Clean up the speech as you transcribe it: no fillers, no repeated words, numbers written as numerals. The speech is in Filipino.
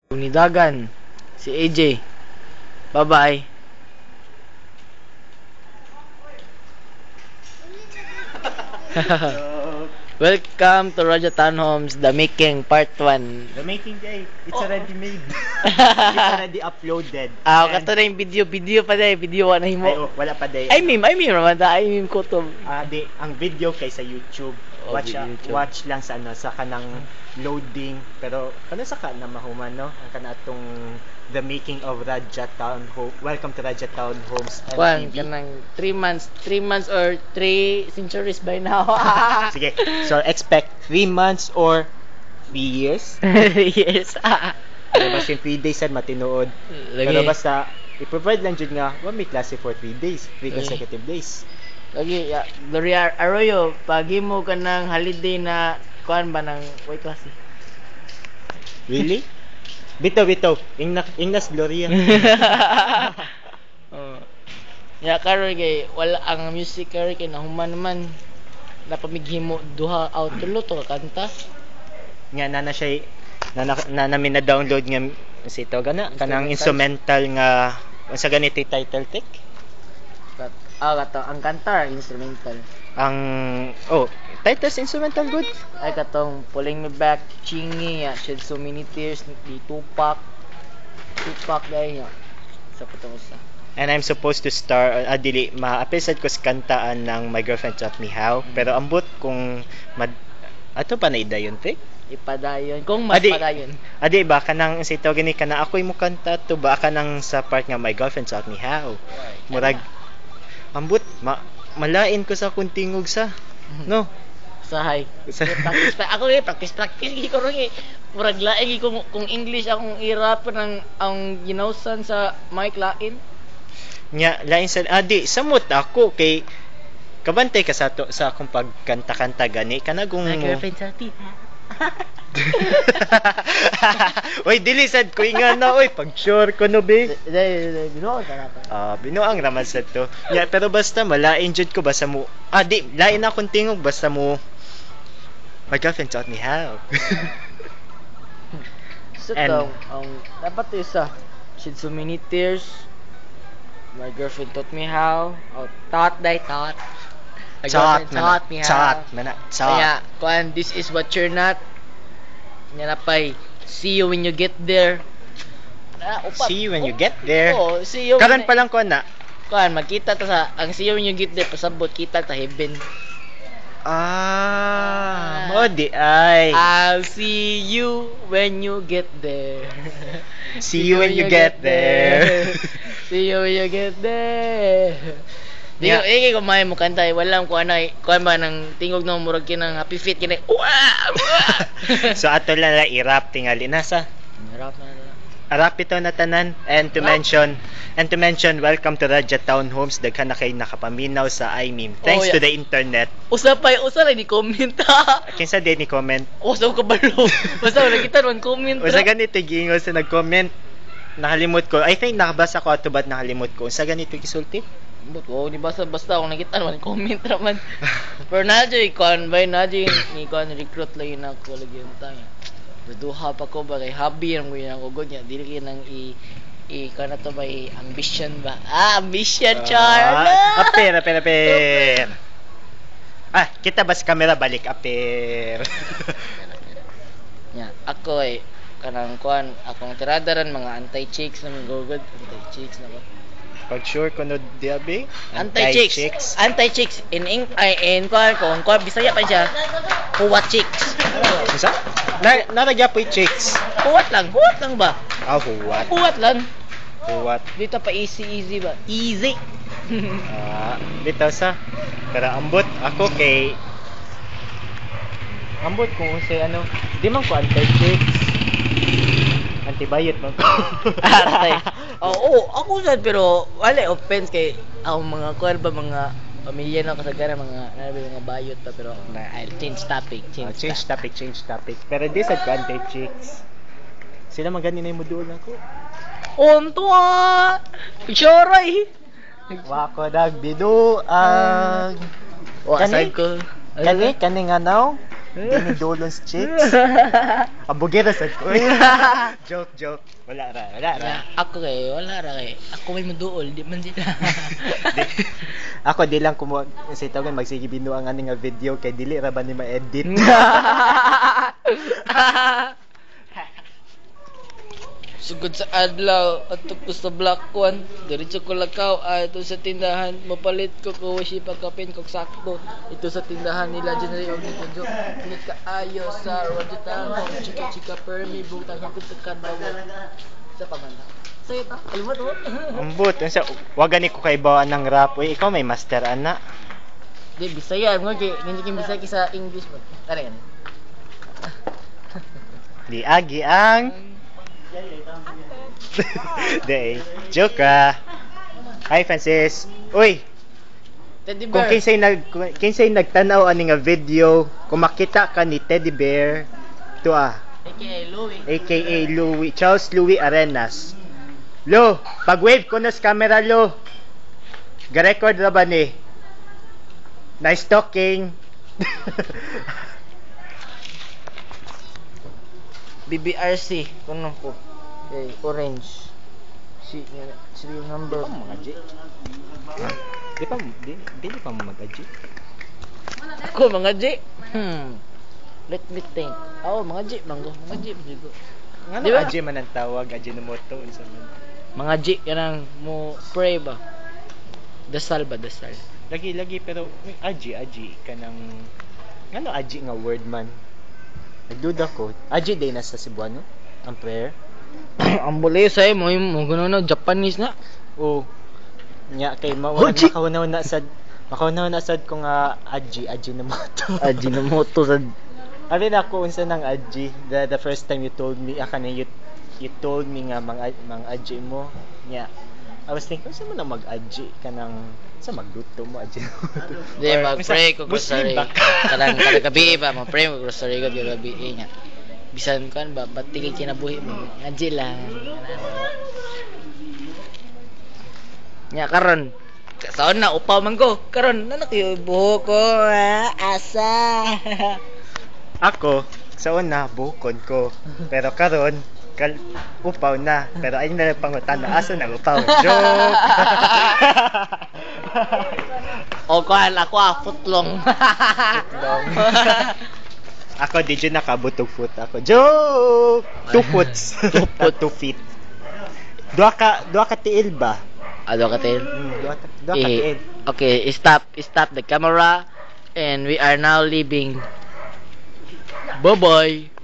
Unidagan, si AJ. Bye-bye. Welcome to Raja Townhomes, The Making Part 1. The making day, it's already made. It's already uploaded. Ah, kato na yung video pa day, video na Ay, himo. wala pa day. I meme naman da, I meme ko to. Di, ang video kay sa YouTube. Oh, Watch, YouTube. watch lang sa sa kanang loading. Pero kano sa ka na mahuman no? Ang kana atong The Making of Raja Town Home. Welcome to Raja Town Homes Kwan, MTV. kanang 3 months or 3 centuries by now. Sige. So expect 3 months or 3 years. Yes. Pero basta 3 days sad matinuod. Pero basta i-provide lang jud nga wa may klase for 3 days, 3 consecutive days. Lagi, ya, Gloria Arroyo, pagi mo ka ng holiday na kuan ba ng white classy? Really? Bitaw. Ingnas Gloria. Oh. Ya karon kay wala ang music karon kay nahuman naman napamighimo duha out tulo to ka kanta. Nga na siya na namin na download nga sito gana kanang instrumental nga unsa ganito title take? Kato ang kanta instrumental. Ang titles instrumental good. Ay katong Pulling Me Back, Chingy, Shed So Many Tears, di Tupac dahil ya. Sa katong usa. And I'm supposed to star dili ma-episode ko sa kantaan ng My Girlfriend Taught Me How pero ambot kung ato pa na idayon take. Ipadayon kung mas padayon. Adi ba kanang sito gani kana ako'y mo kanta to ba kanang sa part nga My Girlfriend Taught Me How. Murag ambot malain ko sa akong tingog sa no Sahay. Ako practice ko ron murag laing ko kung English akong i-rap ng ang ginausan sa mic lain. Nya lain sa adi samot ako kay kabantay ka sa to sa akong pagkanta-kanta gani kanagong My girlfriend sa ti. Oy dili sad ko inga na oy pag sure ko no be. Binuo ka natin. Binuang raman sa to. Yeah, pero basta malain jud ko basta mo. Di lain akong tingog basta mo. My girlfriend taught me how. So And- dapat isa. Shed So Many Tears. My girlfriend taught me how. Taught. My girlfriend taught me how. Kaya, kuan, this is what you're not. Nga napay, see you when you get there. See you when you get there. Oo, see you. Karon pa lang ko na. Kuan, magkita ta sa, ang see you when you get there, pasabot, kita ta heaven. Mo di ay. I'll see you when you get there. See you when you get there. See you when you get there. Di Yeah. ko kumain mo kanta walang kuan ba ng tingog na murag kinang happy feet kinay. So ato lang i-rap tingali nasa. Harap na. Arap ito na tanan and to mention welcome to Raja Town Homes daghan na kay nakapaminaw sa iMeme thanks Oh, yeah. to the internet. Usa ra ni comment ha. Kinsa din ni comment. Usa ka balo. Basta wala kita man comment. Usa ganito gingon sa nag-comment. Nakalimot ko. I think nakabasa ko ato bat nakalimot ko. Usa ganito gisulti. Di basta akong nakita man comment ra man. Pero nadyo kon bay nadyo ni kon recruit lang yun ako lagi yung tayo. Duha pa ko ba kay hobby ang guyan ako good niya dili kay nang i kana to ba ambition ba ambition char Aper. Kita ba sa camera balik aper. nya ako kanang kuan akong tiradaran mga anti-chicks na mga good anti-chicks na ba Pag sure ko no diabe. anti-chicks in kuan Bisaya pa siya huwat chicks Isa? Naragya po yung chicks. huwat lang ba What? huwat lang What? dito pa easy ba easy Bitaw sa. Pero ambot ako kay ambot kung say ano, di man ko anti-chicks. Antibayot man ko. ako sad pero wala offense kay ang mga kuan ba mga pamilya na kasagaran mga bayot pa pero I'll change topic Change topic. Pero di sad ko anti-chicks. Sila magani na yung modul ako. onto Choray Wako dag bidu ang Wasag ko kani nga now Dini Dolon's chicks. Abugera sad ko. Joke. Wala ra. Ako kay wala ra kay. Ako may maduol, di man sila. Ako di lang kumuha si tawag magsige binuang ani nga video kay dili ra ba ni ma-edit. Sugod sa adlaw at tapos sa black one, diretso ko lakaw ito sa tindahan, mapalit ko washi pagkapin kog sakto. Ito sa tindahan nila General og nito. Ni kaayo sa Rajutan, chika permi butang hapit tekan bawat. Sa pamana. Sayo ta, kalimot mo. Ambot, unsa wag gani ko kay bawaan ng rap. Uy, ikaw may master ana. Di Bisaya mo kay hindi kin Bisaya sa English mo. Tara yan. Di agi ang Day. Joke ka. Hi Francis. Uy, Teddy kung bear. kinsay nagtanaw ani nga video, kung makita ka ni Teddy Bear, to AKA Louis, Charles Louis Arenas. Lo, pag-wave ko na sa camera, Lo. Ga-record na ba ni? Nice talking. BBRC, kuno ko. Okay, orange. Serial number. Mga G. Di pa mo mag-G. Ako, mga G. Let me think. Mga G, manggo. Mga G, manggo. Nga Di ba? G man ang tawag, Ajinomoto. Unsa man. Mga G, kanang mo pray ba? Dasal ba, dasal? Lagi, pero Aji ka ng... Ano Aji nga word man? Nagduda ko. Aji day na sa Cebuano? Ang prayer? Ang bulayo sa'yo, mo gano'n na, Japanese na. O, nya kay Aji! makaunaw na sad ko nga Aji na mo to. Ajinomoto sa... Alin ako unsa ng Aji. The first time you told me, you told me nga mang Aji mo. Nya, I was thinking, saan mo na mag-Aji ka ng... Sa magluto mo, Aji mo. Di, mag-pray ko grocery. Muslim ba? Kadang gabi ba, mag-pray ko grocery ko gabi nga. Bisan kan ba, ba't tigil kinabuhi mo? Ngaji lang. Nya, karon. Saon na, upaw man ko. Karon, nanak yung buho ko. Asa. Ako, sa una, bukod ko. Pero karon, upaw na. Pero ayun na lang pangutan na asa na upaw. Joke! O kuhan, ako footlong. Ako, di dyan nakabutog foot ako. Joke! 2 foots. 2 feet. Dua ka tiil ba? Ado ka tayo? Dua ka tiil. Okay, stop the camera and we are now leaving. Bye-bye.